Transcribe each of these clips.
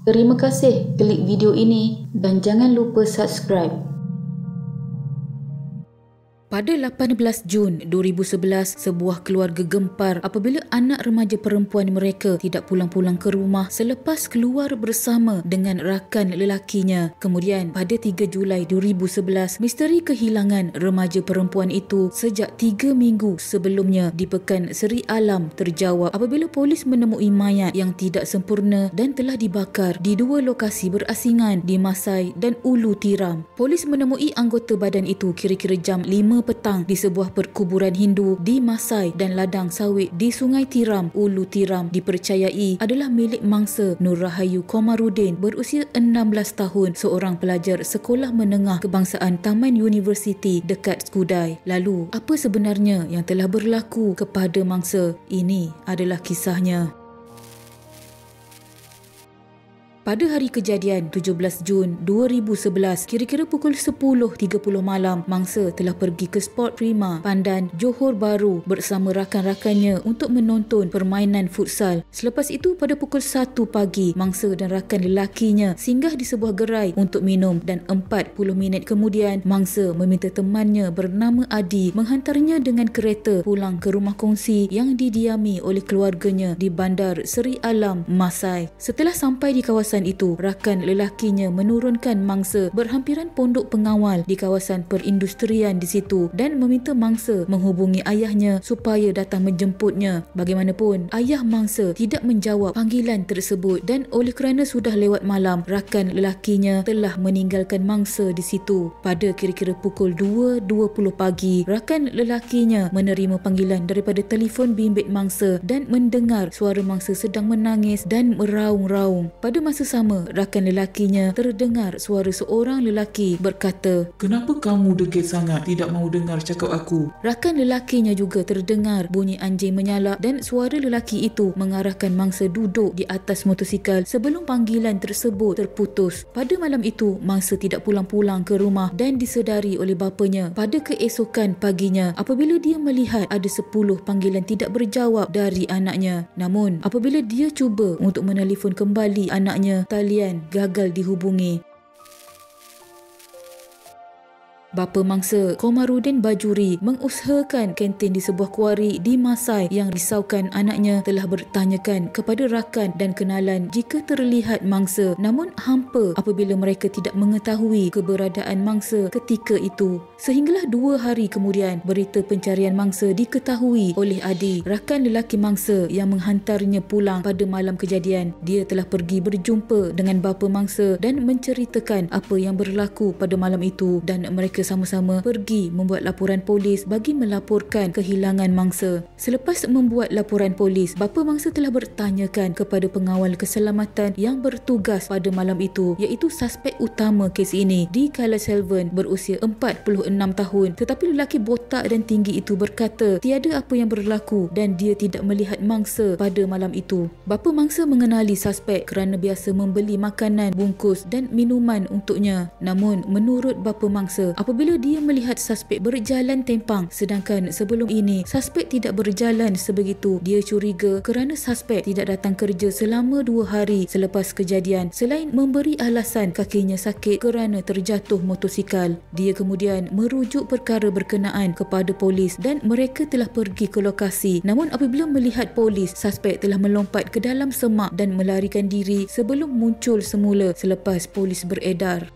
Terima kasih klik video ini dan jangan lupa subscribe. Pada 18 Jun 2011, sebuah keluarga gempar apabila anak remaja perempuan mereka tidak pulang-pulang ke rumah selepas keluar bersama dengan rakan lelakinya. Kemudian, pada 3 Julai 2011, misteri kehilangan remaja perempuan itu sejak 3 minggu sebelumnya di Pekan Seri Alam terjawab apabila polis menemui mayat yang tidak sempurna dan telah dibakar di 2 lokasi berasingan di Masai dan Ulu Tiram. Polis menemui anggota badan itu kira-kira jam 5 petang di sebuah perkuburan Hindu di Masai dan ladang sawit di Sungai Tiram, Ulu Tiram dipercayai adalah milik mangsa Nur Rahayu Komarudin berusia 16 tahun, seorang pelajar sekolah menengah kebangsaan Taman Universiti dekat Skudai. Lalu, apa sebenarnya yang telah berlaku kepada mangsa? Ini adalah kisahnya. Pada hari kejadian 17 Jun 2011, kira-kira pukul 10.30 malam, mangsa telah pergi ke Sport Prima, Pandan, Johor Bahru bersama rakan-rakannya untuk menonton permainan futsal. Selepas itu, pada pukul 1 pagi, mangsa dan rakan lelakinya singgah di sebuah gerai untuk minum dan 40 minit kemudian, mangsa meminta temannya bernama Adi menghantarnya dengan kereta pulang ke rumah kongsi yang didiami oleh keluarganya di Bandar Seri Alam, Masai. Setelah sampai di kawasan itu, rakan lelakinya menurunkan mangsa berhampiran pondok pengawal di kawasan perindustrian di situ dan meminta mangsa menghubungi ayahnya supaya datang menjemputnya. Bagaimanapun, ayah mangsa tidak menjawab panggilan tersebut dan oleh kerana sudah lewat malam, rakan lelakinya telah meninggalkan mangsa di situ. Pada kira-kira pukul 2.20 pagi, rakan lelakinya menerima panggilan daripada telefon bimbit mangsa dan mendengar suara mangsa sedang menangis dan meraung-raung. Pada masa sama, rakan lelakinya terdengar suara seorang lelaki berkata, "Kenapa kamu degil sangat? Tidak mahu dengar cakap aku." Rakan lelakinya juga terdengar bunyi anjing menyalak dan suara lelaki itu mengarahkan mangsa duduk di atas motosikal sebelum panggilan tersebut terputus. Pada malam itu, mangsa tidak pulang-pulang ke rumah dan disedari oleh bapanya pada keesokan paginya apabila dia melihat ada 10 panggilan tidak berjawab dari anaknya. Namun, apabila dia cuba untuk menelefon kembali anaknya, talian gagal dihubungi. Bapa mangsa, Komarudin Bajuri, mengusahakan kantin di sebuah kuari di Masai yang risaukan anaknya telah bertanyakan kepada rakan dan kenalan jika terlihat mangsa, namun hampa apabila mereka tidak mengetahui keberadaan mangsa ketika itu. Sehinggalah 2 hari kemudian, berita pencarian mangsa diketahui oleh Adi, rakan lelaki mangsa yang menghantarnya pulang pada malam kejadian. Dia telah pergi berjumpa dengan bapa mangsa dan menceritakan apa yang berlaku pada malam itu dan mereka sama-sama pergi membuat laporan polis bagi melaporkan kehilangan mangsa. Selepas membuat laporan polis, bapa mangsa telah bertanyakan kepada pengawal keselamatan yang bertugas pada malam itu, iaitu suspek utama kes ini, di Kala Selvan berusia 46 tahun. Tetapi lelaki botak dan tinggi itu berkata tiada apa yang berlaku dan dia tidak melihat mangsa pada malam itu. Bapa mangsa mengenali suspek kerana biasa membeli makanan bungkus dan minuman untuknya. Namun, menurut bapa mangsa, apabila dia melihat suspek berjalan tempang sedangkan sebelum ini suspek tidak berjalan sebegitu, dia curiga kerana suspek tidak datang kerja selama 2 hari selepas kejadian selain memberi alasan kakinya sakit kerana terjatuh motosikal. Dia kemudian merujuk perkara berkenaan kepada polis dan mereka telah pergi ke lokasi. Namun apabila melihat polis, suspek telah melompat ke dalam semak dan melarikan diri sebelum muncul semula selepas polis beredar.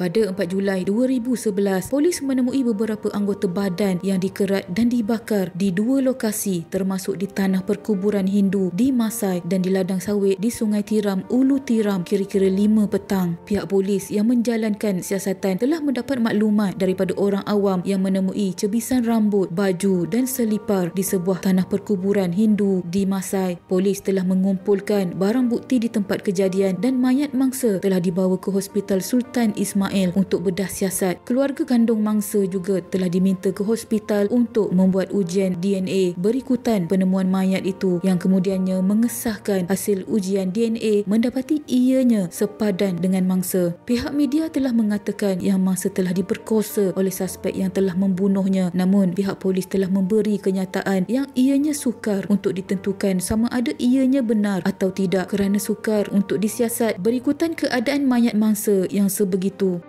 Pada 4 Julai 2011, polis menemui beberapa anggota badan yang dikerat dan dibakar di 2 lokasi termasuk di tanah perkuburan Hindu di Masai dan di ladang sawit di Sungai Tiram, Ulu Tiram kira-kira 5 petang. Pihak polis yang menjalankan siasatan telah mendapat maklumat daripada orang awam yang menemui cebisan rambut, baju dan selipar di sebuah tanah perkuburan Hindu di Masai. Polis telah mengumpulkan barang bukti di tempat kejadian dan mayat mangsa telah dibawa ke Hospital Sultan Ismail Ismail untuk bedah siasat. Keluarga kandung mangsa juga telah diminta ke hospital untuk membuat ujian DNA berikutan penemuan mayat itu yang kemudiannya mengesahkan hasil ujian DNA mendapati ianya sepadan dengan mangsa. Pihak media telah mengatakan yang mangsa telah diperkosa oleh suspek yang telah membunuhnya, namun pihak polis telah memberi kenyataan yang ianya sukar untuk ditentukan sama ada ianya benar atau tidak kerana sukar untuk disiasat berikutan keadaan mayat mangsa yang sebegitu.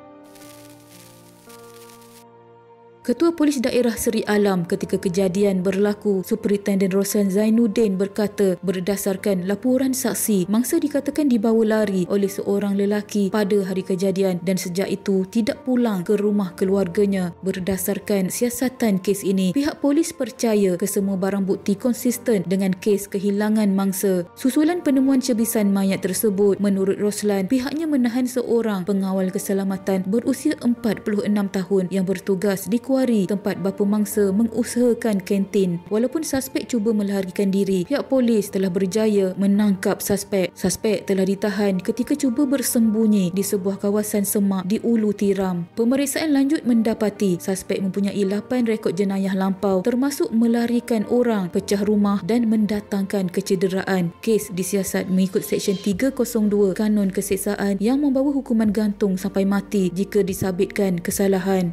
Ketua Polis Daerah Seri Alam ketika kejadian berlaku, Superintendent Roslan Zainuddin berkata berdasarkan laporan saksi, mangsa dikatakan dibawa lari oleh seorang lelaki pada hari kejadian dan sejak itu tidak pulang ke rumah keluarganya. Berdasarkan siasatan kes ini, pihak polis percaya kesemua barang bukti konsisten dengan kes kehilangan mangsa. Susulan penemuan cebisan mayat tersebut, menurut Roslan, pihaknya menahan seorang pengawal keselamatan berusia 46 tahun yang bertugas di kuari tempat bapa mangsa mengusahakan kantin. Walaupun suspek cuba melarikan diri, pihak polis telah berjaya menangkap suspek. Suspek telah ditahan ketika cuba bersembunyi di sebuah kawasan semak di Ulu Tiram. Pemeriksaan lanjut mendapati suspek mempunyai 8 rekod jenayah lampau termasuk melarikan orang, pecah rumah dan mendatangkan kecederaan. Kes disiasat mengikut Seksyen 302 Kanun Keseksaan yang membawa hukuman gantung sampai mati jika disabitkan kesalahan.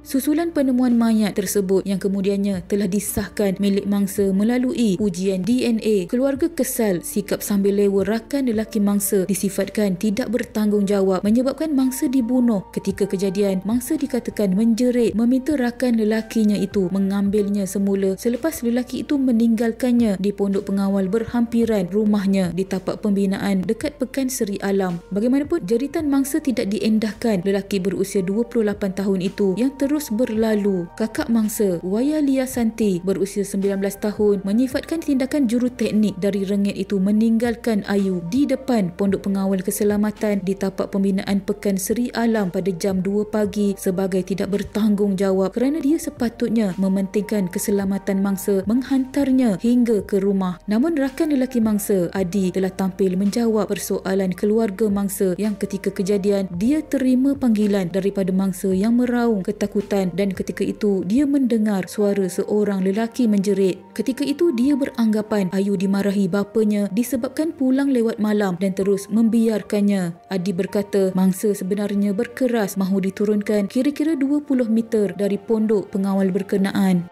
Susulan penemuan mayat tersebut yang kemudiannya telah disahkan milik mangsa melalui ujian DNA, keluarga kesal sikap sambil lewa rakan lelaki mangsa disifatkan tidak bertanggungjawab menyebabkan mangsa dibunuh. Ketika kejadian, mangsa dikatakan menjerit meminta rakan lelakinya itu mengambilnya semula selepas lelaki itu meninggalkannya di pondok pengawal berhampiran rumahnya di tapak pembinaan dekat Pekan Seri Alam. Bagaimanapun, jeritan mangsa tidak diendahkan lelaki berusia 28 tahun itu yang terus berlalu. Kakak mangsa, Waya Lia Santi berusia 19 tahun menyifatkan tindakan juruteknik dari rengit itu meninggalkan Ayu di depan pondok pengawal keselamatan di tapak pembinaan Pekan Seri Alam pada jam 2 pagi sebagai tidak bertanggungjawab kerana dia sepatutnya mementingkan keselamatan mangsa menghantarnya hingga ke rumah. Namun rakan lelaki mangsa, Adi, telah tampil menjawab persoalan keluarga mangsa yang ketika kejadian dia terima panggilan daripada mangsa yang meraung ketakutan dan ketika itu dia mendengar suara seorang lelaki menjerit. Ketika itu dia beranggapan Ayu dimarahi bapanya disebabkan pulang lewat malam dan terus membiarkannya. Adi berkata mangsa sebenarnya berkeras mahu diturunkan kira-kira 20 meter dari pondok pengawal berkenaan.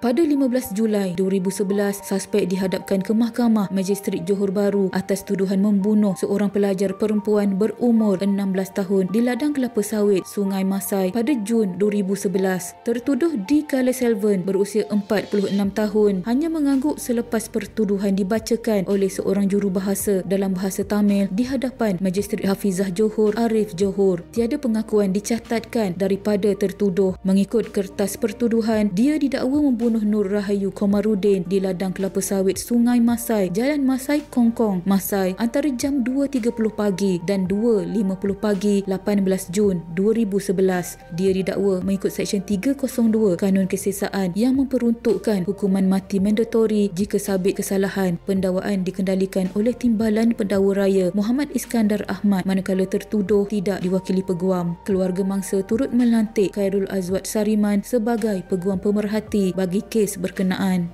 Pada 15 Julai 2011, suspek dihadapkan ke Mahkamah Magistrat Johor Bahru atas tuduhan membunuh seorang pelajar perempuan berumur 16 tahun di ladang kelapa sawit Sungai Masai pada Jun 2011. Tertuduh Dikala Selvan berusia 46 tahun hanya mengangguk selepas pertuduhan dibacakan oleh seorang jurubahasa dalam bahasa Tamil di hadapan Magistrat Hafizah Johor Arif Johor. Tiada pengakuan dicatatkan daripada tertuduh. Mengikut kertas pertuduhan, dia didakwa membunuh Nur Rahayu Komarudin di ladang kelapa sawit Sungai Masai, Jalan Masai Kongkong, Masai antara jam 2.30 pagi dan 2.50 pagi 18 Jun 2011. Dia didakwa mengikut Seksyen 302 Kanun Keseksaan yang memperuntukkan hukuman mati mandatori jika sabit kesalahan. Pendakwaan dikendalikan oleh Timbalan Pendakwa Raya Muhammad Iskandar Ahmad manakala tertuduh tidak diwakili peguam. Keluarga mangsa turut melantik Khairul Azwad Sariman sebagai peguam pemerhati bagi kes berkenaan.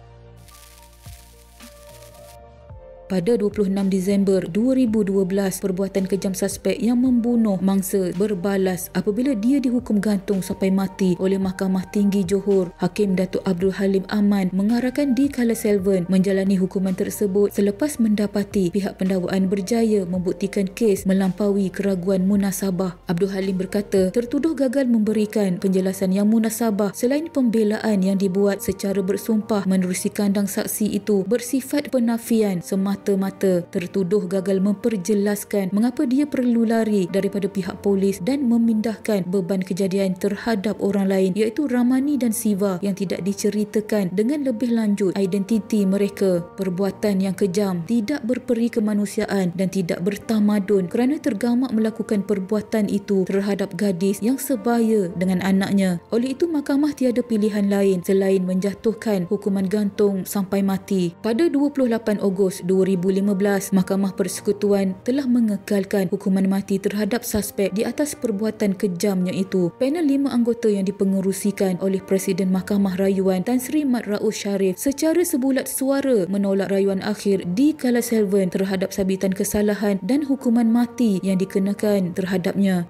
Pada 26 Disember 2012, perbuatan kejam suspek yang membunuh mangsa berbalas apabila dia dihukum gantung sampai mati oleh Mahkamah Tinggi Johor. Hakim Datuk Abdul Halim Aman mengarahkan Dikala Selvan menjalani hukuman tersebut selepas mendapati pihak pendakwaan berjaya membuktikan kes melampaui keraguan munasabah. Abdul Halim berkata tertuduh gagal memberikan penjelasan yang munasabah selain pembelaan yang dibuat secara bersumpah menerusi kandang saksi itu bersifat penafian semata-mata. Tertuduh gagal memperjelaskan mengapa dia perlu lari daripada pihak polis dan memindahkan beban kejadian terhadap orang lain iaitu Ramani dan Siva yang tidak diceritakan dengan lebih lanjut identiti mereka. Perbuatan yang kejam, tidak berperi kemanusiaan dan tidak bertamadun kerana tergamak melakukan perbuatan itu terhadap gadis yang sebaya dengan anaknya. Oleh itu mahkamah tiada pilihan lain selain menjatuhkan hukuman gantung sampai mati. Pada 28 Ogos 2012, 2015, Mahkamah Persekutuan telah mengekalkan hukuman mati terhadap suspek di atas perbuatan kejamnya itu. Panel 5 anggota yang dipengerusikan oleh Presiden Mahkamah Rayuan Tan Sri Mat Raus Sharif secara sebulat suara menolak rayuan akhir di Kala Selvan terhadap sabitan kesalahan dan hukuman mati yang dikenakan terhadapnya.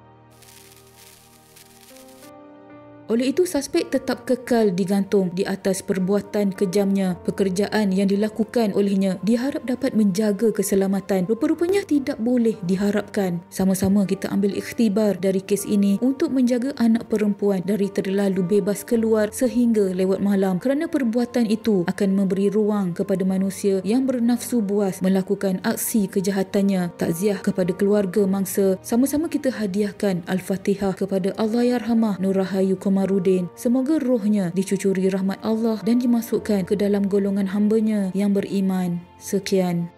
Oleh itu, suspek tetap kekal digantung di atas perbuatan kejamnya. Pekerjaan yang dilakukan olehnya diharap dapat menjaga keselamatan. Rupa-rupanya tidak boleh diharapkan. Sama-sama kita ambil ikhtibar dari kes ini untuk menjaga anak perempuan dari terlalu bebas keluar sehingga lewat malam, kerana perbuatan itu akan memberi ruang kepada manusia yang bernafsu buas melakukan aksi kejahatannya. Takziah kepada keluarga mangsa. Sama-sama kita hadiahkan Al-Fatihah kepada Allahyarhamah Nur Rahayu Komarudin. Semoga rohnya dicucuri rahmat Allah dan dimasukkan ke dalam golongan hamba-Nya yang beriman. Sekian.